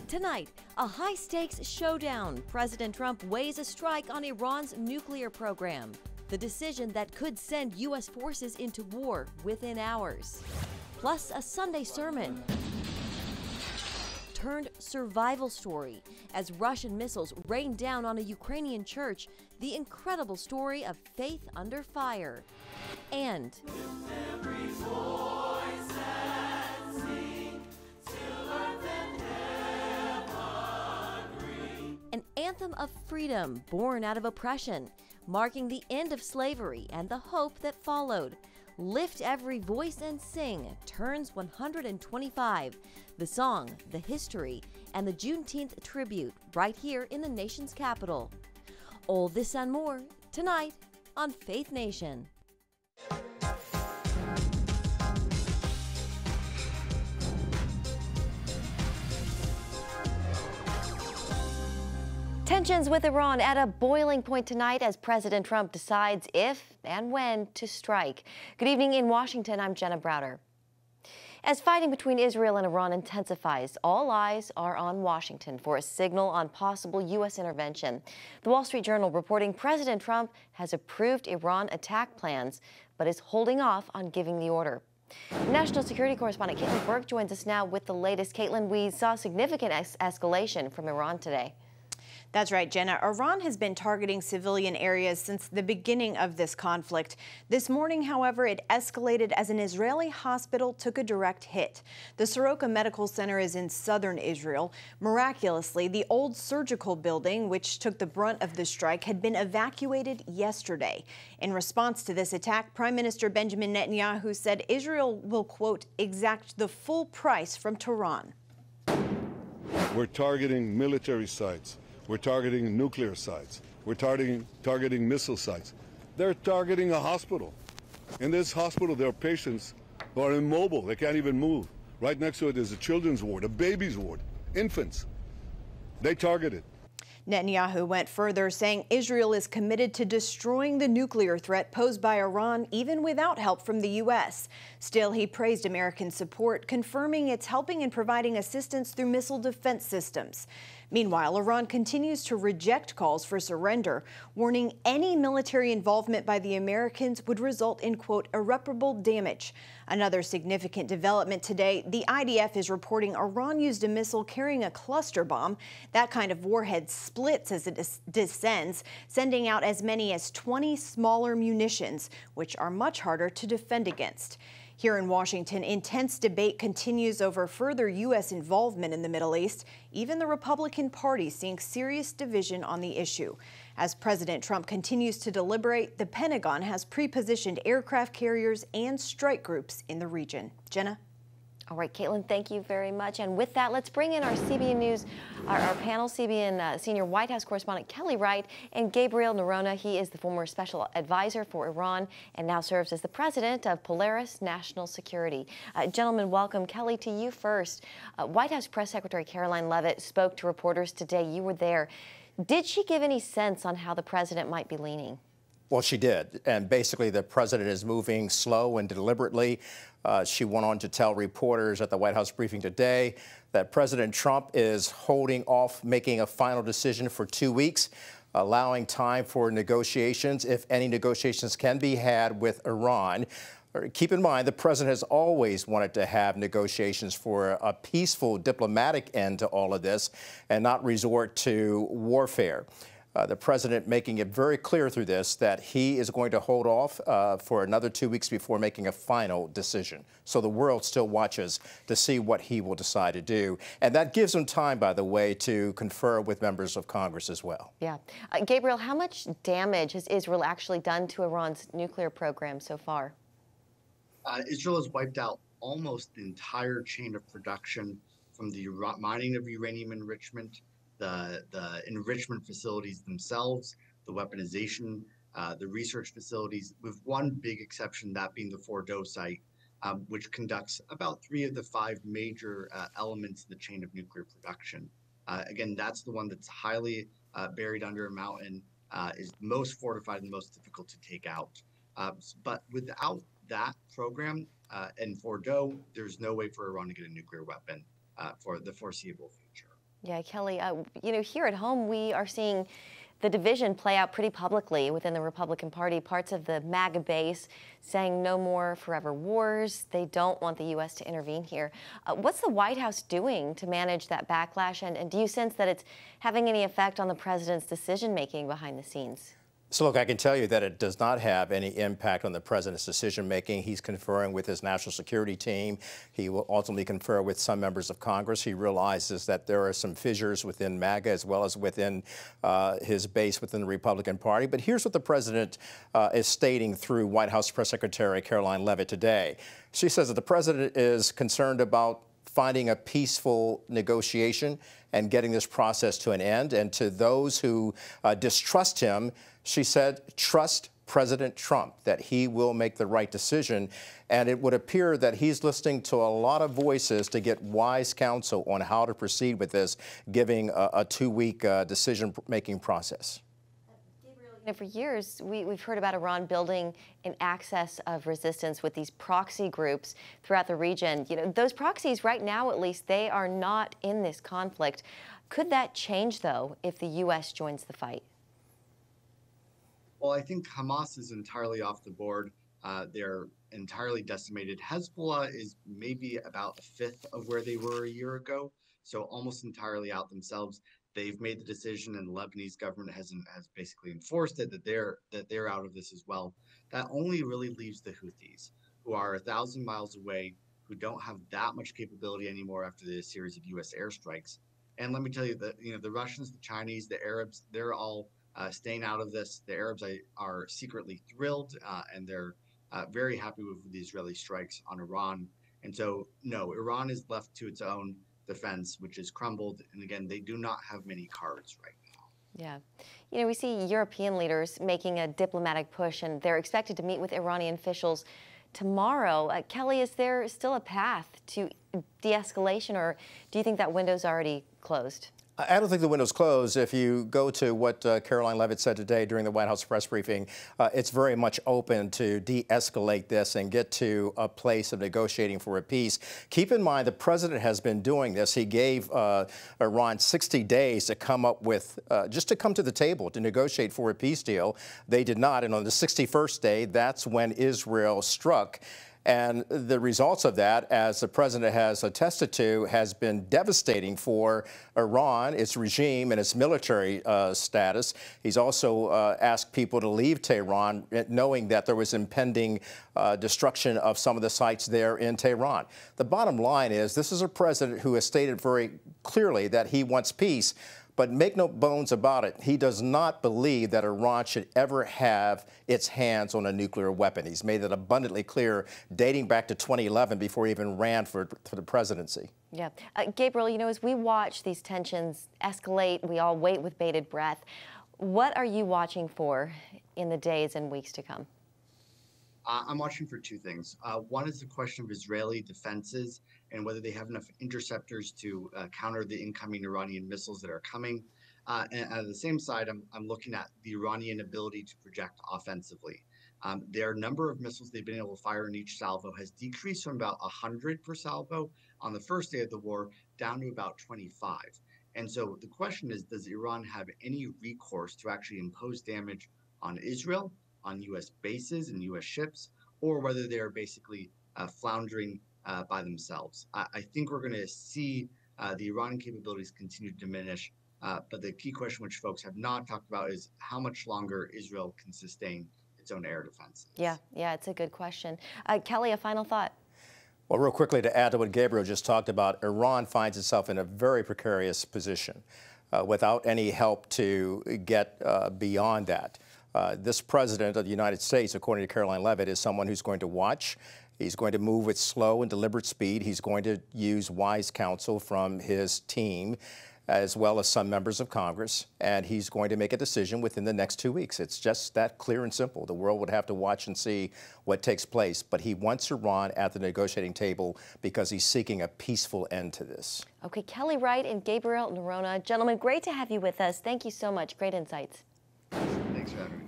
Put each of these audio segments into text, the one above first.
Tonight, a high-stakes showdown. President Trump weighs a strike on Iran's nuclear program. The decision that could send U.S. forces into war within hours. Plus, a Sunday sermon turned survival story as Russian missiles rained down on a Ukrainian church. The incredible story of faith under fire. And an anthem of freedom born out of oppression, marking the end of slavery and the hope that followed. Lift Every Voice and Sing turns 125. The song, the history, and the Juneteenth tribute right here in the nation's capital. All this and more tonight on Faith Nation. Tensions with Iran at a boiling point tonight as President Trump decides if and when to strike. Good evening in Washington, I'm Jenna Browder. As fighting between Israel and Iran intensifies, all eyes are on Washington for a signal on possible U.S. intervention. The Wall Street Journal reporting President Trump has approved Iran attack plans, but is holding off on giving the order. National security correspondent Caitlin Burke joins us now with the latest. Caitlin, we saw significant escalation from Iran today. That's right, Jenna. Iran has been targeting civilian areas since the beginning of this conflict. This morning, however, it escalated as an Israeli hospital took a direct hit. The Soroka Medical Center is in southern Israel. Miraculously, the old surgical building, which took the brunt of the strike, had been evacuated yesterday. In response to this attack, Prime Minister Benjamin Netanyahu said Israel will, quote, exact the full price from Tehran. We're targeting military sites. We're targeting nuclear sites. We're targeting missile sites. They're targeting a hospital. In this hospital, there are patients who are immobile. They can't even move. Right next to it is a children's ward, a baby's ward, infants. They target it. Netanyahu went further, saying Israel is committed to destroying the nuclear threat posed by Iran, even without help from the U.S. Still, he praised American support, confirming it's helping and providing assistance through missile defense systems. Meanwhile, Iran continues to reject calls for surrender, warning any military involvement by the Americans would result in, quote, irreparable damage. Another significant development today, the IDF is reporting Iran used a missile carrying a cluster bomb. That kind of warhead splits as it descends, sending out as many as 20 smaller munitions, which are much harder to defend against. Here in Washington, intense debate continues over further U.S. involvement in the Middle East, even the Republican Party seeing serious division on the issue. As President Trump continues to deliberate, the Pentagon has pre-positioned aircraft carriers and strike groups in the region. Jenna? All right, Caitlin, thank you very much. And with that, let's bring in our CBN News, our panel, CBN senior White House correspondent Kelly Wright and Gabriel Nerona. He is the former special advisor for Iran and now serves as the president of Polaris National Security. Gentlemen, welcome. Kelly, to you first. White House Press Secretary Caroline Leavitt spoke to reporters today. You were there. Did she give any sense on how the president might be leaning? Well, she did. And basically, the president is moving slow and deliberately. She went on to tell reporters at the White House briefing today that President Trump is holding off making a final decision for 2 weeks, allowing time for negotiations, if any negotiations can be had with Iran. Keep in mind, the president has always wanted to have negotiations for a peaceful diplomatic end to all of this and not resort to warfare. The president making it very clear through this that he is going to hold off for another 2 weeks before making a final decision. So the world still watches to see what he will decide to do. And that gives him time, by the way, to confer with members of Congress as well. Yeah. Gabriel, how much damage has Israel actually done to Iran's nuclear program so far? Israel has wiped out almost the entire chain of production, from the mining of uranium enrichment, the enrichment facilities themselves, the weaponization, the research facilities, with one big exception, that being the Fordo site, which conducts about 3 of the 5 major elements in the chain of nuclear production. Again, that's the one that's highly buried under a mountain, is most fortified and most difficult to take out. But without that program and Fordo, there's no way for Iran to get a nuclear weapon for the foreseeable future. Yeah, Kelly, here at home, we are seeing the division play out pretty publicly within the Republican Party. Parts of the MAGA base saying no more forever wars. They don't want the U.S. to intervene here. What's the White House doing to manage that backlash? And do you sense that it's having any effect on the president's decision-making behind the scenes? So look, I can tell you that it does not have any impact on the president's decision-making. He's conferring with his national security team. He will ultimately confer with some members of Congress. He realizes that there are some fissures within MAGA as well as within his base within the Republican Party. But here's what the president is stating through White House Press Secretary Caroline Leavitt today. She says that the president is concerned about finding a peaceful negotiation and getting this process to an end. And to those who distrust him, she said, trust President Trump, that he will make the right decision. And it would appear that he's listening to a lot of voices to get wise counsel on how to proceed with this, giving a 2-week decision-making process. For years, we've heard about Iran building an axis of resistance with these proxy groups throughout the region. Those proxies right now, at least, they are not in this conflict. Could that change, though, if the U.S. joins the fight? Well, I think Hamas is entirely off the board. They're entirely decimated. Hezbollah is maybe about a fifth of where they were a year ago, so almost entirely out themselves. They've made the decision, and the Lebanese government has basically enforced it that they're out of this as well. That only really leaves the Houthis, who are 1,000 miles away, who don't have that much capability anymore after the series of U.S. airstrikes. And let me tell you that the Russians, the Chinese, the Arabs, they're all staying out of this. The Arabs are secretly thrilled, and they're very happy with the Israeli strikes on Iran. And so, no, Iran is left to its own defense, which is crumbled. And again, they do not have many cards right now. Yeah. We see European leaders making a diplomatic push, and they're expected to meet with Iranian officials tomorrow. Kelly, is there still a path to de-escalation, or do you think that window's already closed? I don't think the window's closed. If you go to what Caroline Leavitt said today during the White House press briefing, it's very much open to de-escalate this and get to a place of negotiating for a peace. Keep in mind, the president has been doing this. He gave Iran 60 days to come up with, just to come to the table to negotiate for a peace deal. They did not. And on the 61st day, that's when Israel struck. And the results of that, as the president has attested to, has been devastating for Iran, its regime, and its military status. He's also asked people to leave Tehran, knowing that there was impending destruction of some of the sites there in Tehran. The bottom line is, this is a president who has stated very clearly that he wants peace. But make no bones about it, he does not believe that Iran should ever have its hands on a nuclear weapon. He's made that abundantly clear, dating back to 2011, before he even ran for the presidency. Yeah. Gabriel, as we watch these tensions escalate, we all wait with bated breath. What are you watching for in the days and weeks to come? I'm watching for two things. One is the question of Israeli defenses and whether they have enough interceptors to counter the incoming Iranian missiles that are coming. And at the same side, I'm looking at the Iranian ability to project offensively. Their number of missiles they've been able to fire in each salvo has decreased from about 100 per salvo on the first day of the war down to about 25. And so the question is, does Iran have any recourse to actually impose damage on Israel, on U.S. bases and U.S. ships, or whether they are basically floundering by themselves? I think we're going to see the Iranian capabilities continue to diminish, but the key question which folks have not talked about is how much longer Israel can sustain its own air defense. Yeah, it's a good question. Kelly, a final thought. Well, real quickly, to add to what Gabriel just talked about, Iran finds itself in a very precarious position without any help to get beyond that. This president of the United States, according to Caroline Leavitt, is someone who's going to watch. He's going to move with slow and deliberate speed. He's going to use wise counsel from his team, as well as some members of Congress, and he's going to make a decision within the next 2 weeks. It's just that clear and simple. The world would have to watch and see what takes place, but he wants Iran at the negotiating table because he's seeking a peaceful end to this. Okay, Kelly Wright and Gabriel Nerona, gentlemen, great to have you with us. Thank you so much. Great insights. Thanks for having me.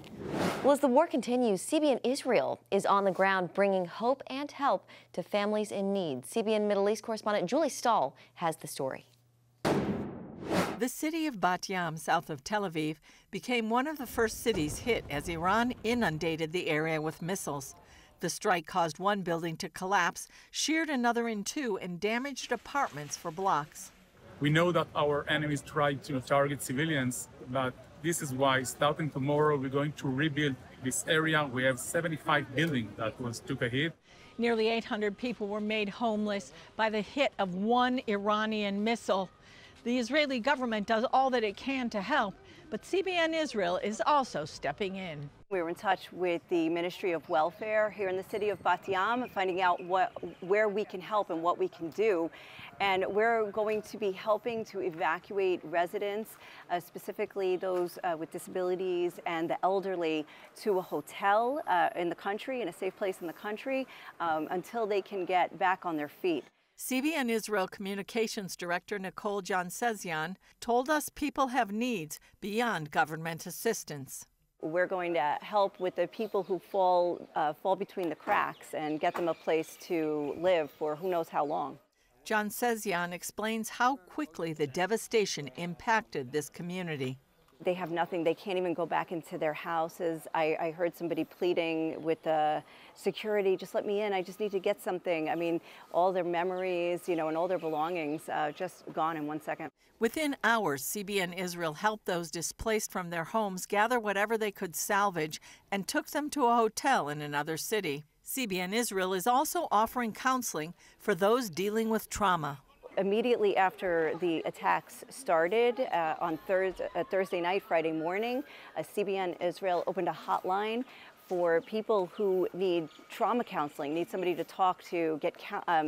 Well, as the war continues, CBN Israel is on the ground bringing hope and help to families in need. CBN Middle East correspondent Julie Stahl has the story. The city of Bat Yam, south of Tel Aviv, became one of the first cities hit as Iran inundated the area with missiles. The strike caused one building to collapse, sheared another in two, and damaged apartments for blocks. We know that our enemies tried to target civilians, but this is why starting tomorrow we're going to rebuild this area. We have 75 buildings that took a hit. Nearly 800 people were made homeless by the hit of one Iranian missile. The Israeli government does all that it can to help, but CBN Israel is also stepping in. We were in touch with the Ministry of Welfare here in the city of Bat Yam, finding out where we can help and what we can do. And we're going to be helping to evacuate residents, specifically those with disabilities and the elderly, to a hotel in the country, in a safe place in the country, until they can get back on their feet. CBN Israel Communications Director Nicole Jansezian told us people have needs beyond government assistance. We're going to help with the people who fall between the cracks and get them a place to live for who knows how long. Jansezian explains how quickly the devastation impacted this community. They have nothing. They can't even go back into their houses. I heard somebody pleading with the security, just let me in. I just need to get something. I mean, all their memories, and all their belongings just gone in 1 second. Within hours, CBN Israel helped those displaced from their homes gather whatever they could salvage and took them to a hotel in another city. CBN Israel is also offering counseling for those dealing with trauma. Immediately after the attacks started on Thursday night, Friday morning, CBN Israel opened a hotline for people who need trauma counseling, need somebody to talk to, get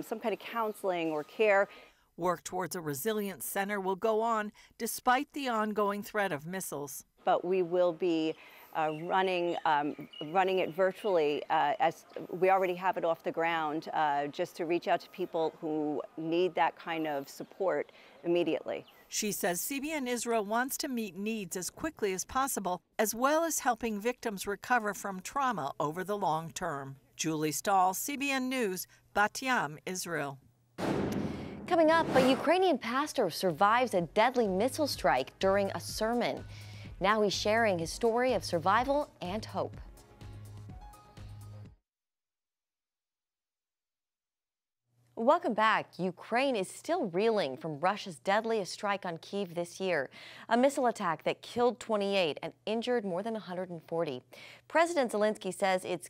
some kind of counseling or care. Work towards a resilience center will go on despite the ongoing threat of missiles. But we will be running it virtually, as we already have it off the ground, just to reach out to people who need that kind of support immediately. She says CBN Israel wants to meet needs as quickly as possible, as well as helping victims recover from trauma over the long term. Julie Stahl, CBN News, Bat Yam, Israel. Coming up, a Ukrainian pastor survives a deadly missile strike during a sermon. Now he's sharing his story of survival and hope. Welcome back. Ukraine is still reeling from Russia's deadliest strike on Kyiv this year, a missile attack that killed 28 and injured more than 140. President Zelensky says it's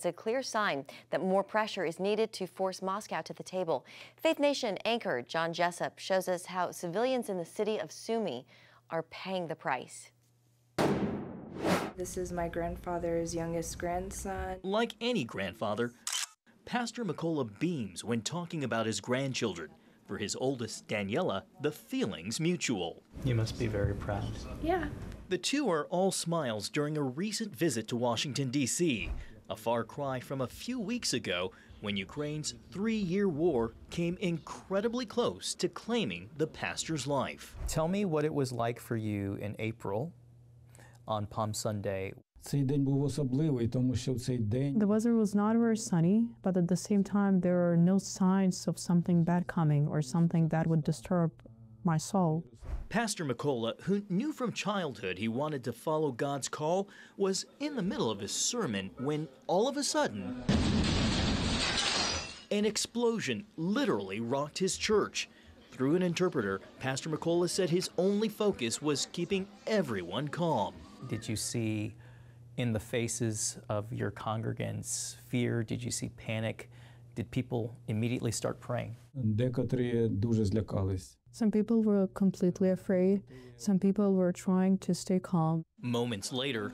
a clear sign that more pressure is needed to force Moscow to the table. Faith Nation anchor John Jessup shows us how civilians in the city of Sumy are paying the price. This is my grandfather's youngest grandson. Like any grandfather, Pastor Mikola beams when talking about his grandchildren. For his oldest, Daniela, the feeling's mutual. You must be very proud. Yeah. The two are all smiles during a recent visit to Washington, D.C., a far cry from a few weeks ago when Ukraine's 3-year war came incredibly close to claiming the pastor's life. Tell me what it was like for you in April on Palm Sunday. The weather was not very sunny, but at the same time, there are no signs of something bad coming or something that would disturb my soul. Pastor Mikola, who knew from childhood he wanted to follow God's call, was in the middle of his sermon when all of a sudden, an explosion literally rocked his church. Through an interpreter, Pastor Mikola said his only focus was keeping everyone calm. Did you see in the faces of your congregants fear? Did you see panic? Did people immediately start praying? Some people were completely afraid. Some people were trying to stay calm. Moments later,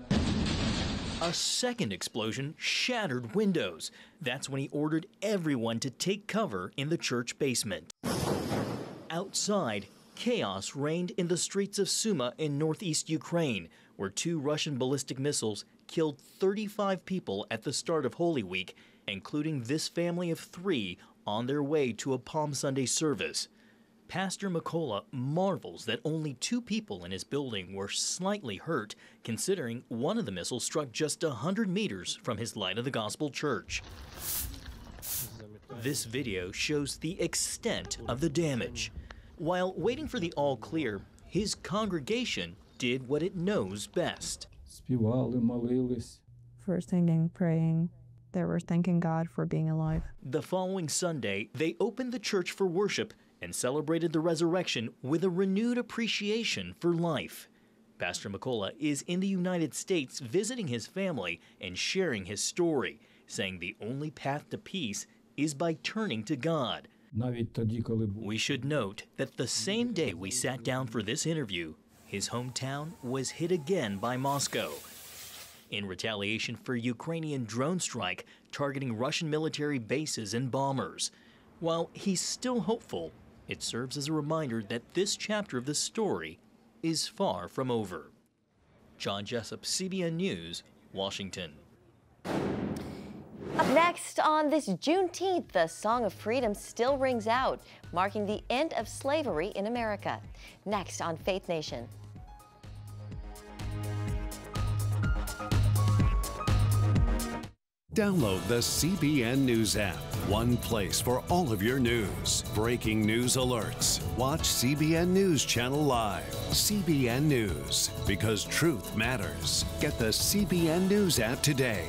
a second explosion shattered windows. That's when he ordered everyone to take cover in the church basement. Outside, chaos reigned in the streets of Suma in northeast Ukraine, where 2 Russian ballistic missiles killed 35 people at the start of Holy Week, including this family of 3 on their way to a Palm Sunday service. Pastor Mikola marvels that only 2 people in his building were slightly hurt, considering one of the missiles struck just 100 meters from his Light of the Gospel church. This video shows the extent of the damage. While waiting for the all clear, his congregation did what it knows best. Співали, молились. For singing, praying, they were thanking God for being alive. The following Sunday, they opened the church for worship and celebrated the resurrection with a renewed appreciation for life. Pastor McCullough is in the United States visiting his family and sharing his story, saying the only path to peace is by turning to God. We should note that the same day we sat down for this interview, his hometown was hit again by Moscow. In retaliation for Ukrainian drone strike targeting Russian military bases and bombers. While he's still hopeful, it serves as a reminder that this chapter of the story is far from over. John Jessup, CBN News, Washington. Up next, on this Juneteenth, the Song of Freedom still rings out, marking the end of slavery in America. Next on Faith Nation. Download the CBN News app. One place for all of your news. Breaking news alerts. Watch CBN News Channel live. CBN News, because truth matters. Get the CBN News app today.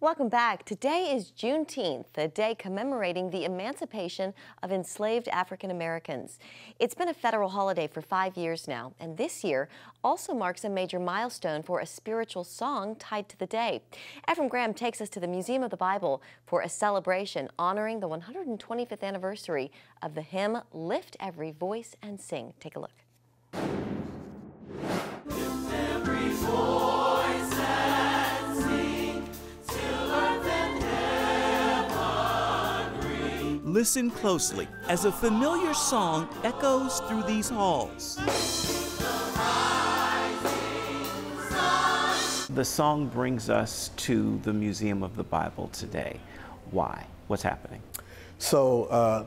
Welcome back. Today is Juneteenth, a day commemorating the emancipation of enslaved African Americans. It's been a federal holiday for 5 years now, and this year also marks a major milestone for a spiritual song tied to the day. Ephraim Graham takes us to the Museum of the Bible for a celebration honoring the 125th anniversary of the hymn, Lift Every Voice and Sing. Take a look. Lift every voice and sing, till earth and heaven ring. Listen closely as a familiar song echoes through these halls. The song brings us to the Museum of the Bible today. Why? What's happening? So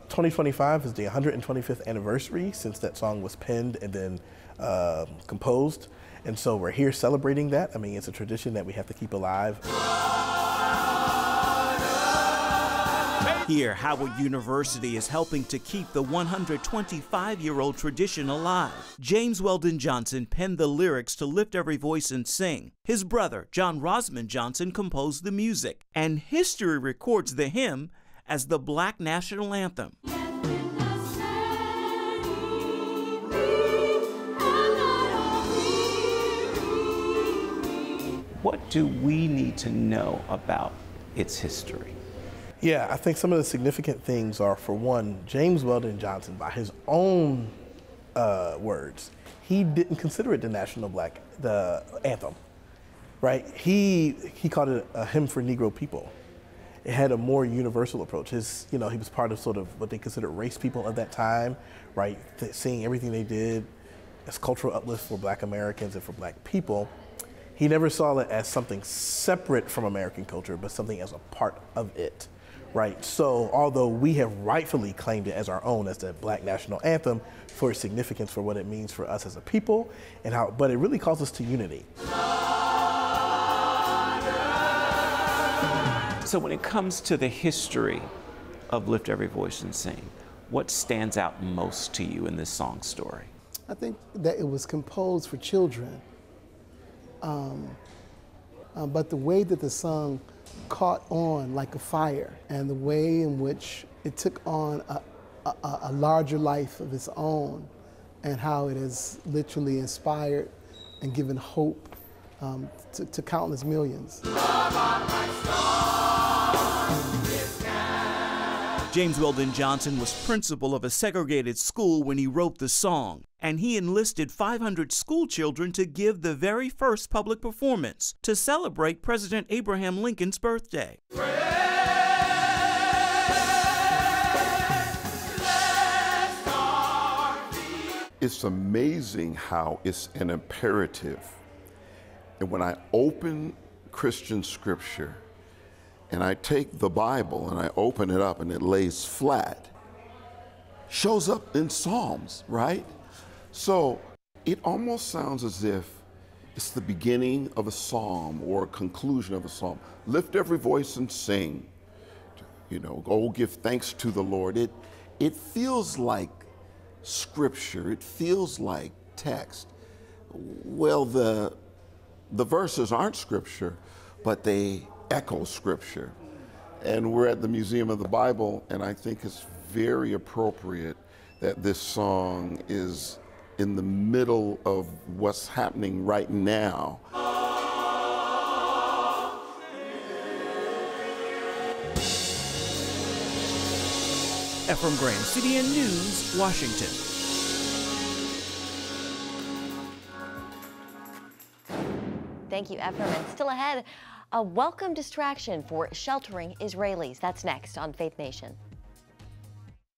2025 is the 125th anniversary since that song was penned and then composed. And so we're here celebrating that. I mean, it's a tradition that we have to keep alive. Here, Howard University is helping to keep the 125-year-old tradition alive. James Weldon Johnson penned the lyrics to Lift Every Voice and Sing. His brother, John Rosman Johnson, composed the music. And history records the hymn as the Black national anthem. What do we need to know about its history? Yeah, I think some of the significant things are, for one, James Weldon Johnson, by his own words, he didn't consider it the anthem, right? He called it a hymn for Negro people. It had a more universal approach. He was part of sort of what they considered race people of that time, right? Seeing everything they did as cultural uplift for Black Americans and for Black people. He never saw it as something separate from American culture, but something as a part of it. Right, so although we have rightfully claimed it as our own, as the Black national anthem, for its significance for what it means for us as a people, but it really calls us to unity. So when it comes to the history of Lift Every Voice and Sing, what stands out most to you in this song story? I think that it was composed for children, but the way that the song caught on like a fire, and the way in which it took on a larger life of its own, and how it has literally inspired and given hope to countless millions. James Weldon Johnson was principal of a segregated school when he wrote the song, and he enlisted 500 school children to give the very first public performance to celebrate President Abraham Lincoln's birthday. It's amazing how it's an imperative. And when I open Christian scripture, and I take the Bible and I open it up and it lays flat, shows up in Psalms, right? So it almost sounds as if it's the beginning of a psalm or a conclusion of a psalm. Lift every voice and sing, oh, give thanks to the Lord. It feels like scripture. It feels like text. Well, the verses aren't scripture, but they echo scripture. And we're at the Museum of the Bible, and I think it's very appropriate that this song is in the middle of what's happening right now. Ephraim Graham, CBN News, Washington. Thank you, Ephraim. And still ahead, a welcome distraction for sheltering Israelis. That's next on Faith Nation.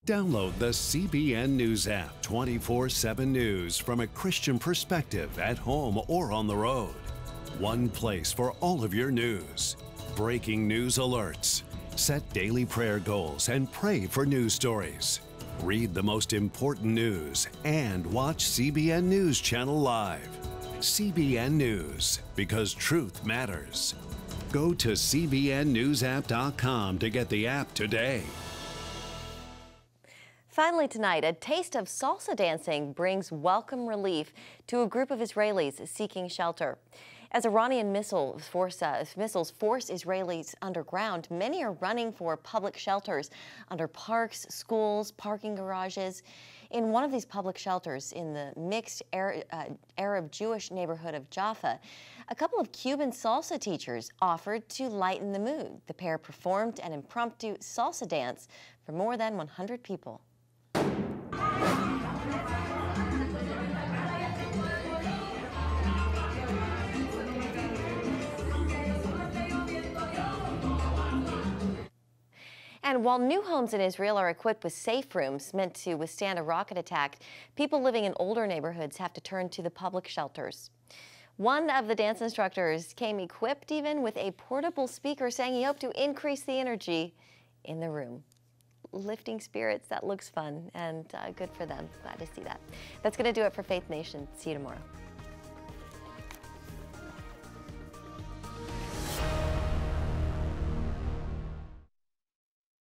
Download the CBN News app, 24/7 news from a Christian perspective at home or on the road. One place for all of your news. Breaking news alerts. Set daily prayer goals and pray for news stories. Read the most important news and watch CBN News Channel live. CBN News, because truth matters. Go to cbnnewsapp.com to get the app today. Finally tonight, a taste of salsa dancing brings welcome relief to a group of Israelis seeking shelter. As Iranian missiles force Israelis underground, many are running for public shelters under parks, schools, parking garages. In one of these public shelters in the mixed Arab-Jewish neighborhood of Jaffa, a couple of Cuban salsa teachers offered to lighten the mood. The pair performed an impromptu salsa dance for more than 100 people. And while new homes in Israel are equipped with safe rooms meant to withstand a rocket attack, people living in older neighborhoods have to turn to the public shelters. One of the dance instructors came equipped even with a portable speaker, saying he hoped to increase the energy in the room. Lifting spirits, that looks fun and good for them. Glad to see that. That's going to do it for Faith Nation. See you tomorrow.